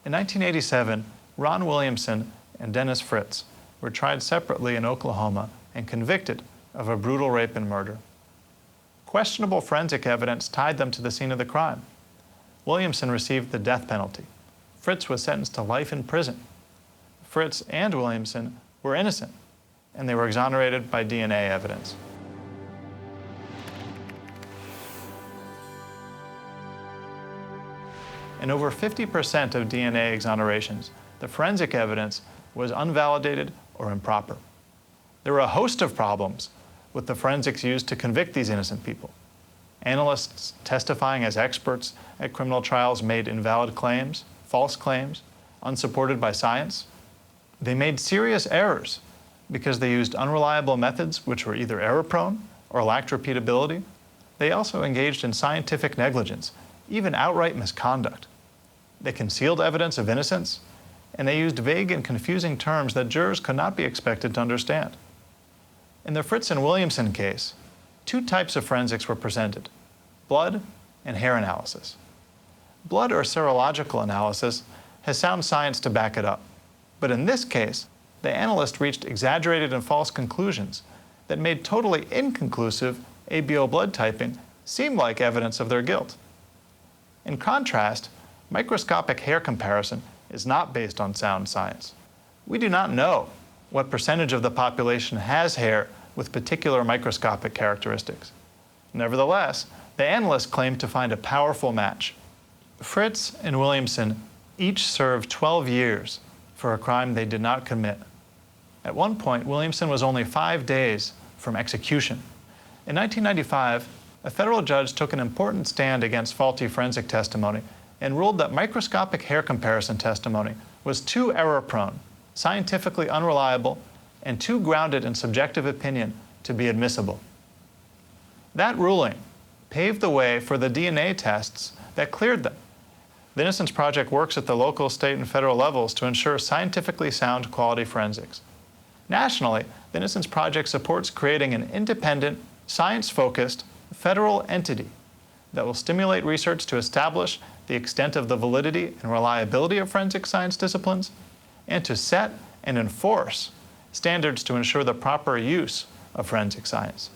In 1987, Ron Williamson and Dennis Fritz were tried separately in Oklahoma and convicted of a brutal rape and murder. Questionable forensic evidence tied them to the scene of the crime. Williamson received the death penalty. Fritz was sentenced to life in prison. Fritz and Williamson were innocent, and they were exonerated by DNA evidence. In over 50% of DNA exonerations, the forensic evidence was unvalidated or improper. There were a host of problems with the forensics used to convict these innocent people. Analysts testifying as experts at criminal trials made invalid claims, false claims, unsupported by science. They made serious errors because they used unreliable methods which were either error-prone or lacked repeatability. They also engaged in scientific negligence, even outright misconduct. They concealed evidence of innocence, and they used vague and confusing terms that jurors could not be expected to understand. In the Fritz and Williamson case, two types of forensics were presented: blood and hair analysis. Blood or serological analysis has sound science to back it up. But in this case, the analyst reached exaggerated and false conclusions that made totally inconclusive ABO blood typing seem like evidence of their guilt. In contrast, microscopic hair comparison is not based on sound science. We do not know what percentage of the population has hair with particular microscopic characteristics. Nevertheless, the analysts claimed to find a powerful match. Fritz and Williamson each served 12 years for a crime they did not commit. At one point, Williamson was only 5 days from execution. In 1995, a federal judge took an important stand against faulty forensic testimony and ruled that microscopic hair comparison testimony was too error-prone, scientifically unreliable, and too grounded in subjective opinion to be admissible. That ruling paved the way for the DNA tests that cleared them. The Innocence Project works at the local, state, and federal levels to ensure scientifically sound quality forensics. Nationally, the Innocence Project supports creating an independent, science-focused federal entity that will stimulate research to establish the extent of the validity and reliability of forensic science disciplines, and to set and enforce standards to ensure the proper use of forensic science.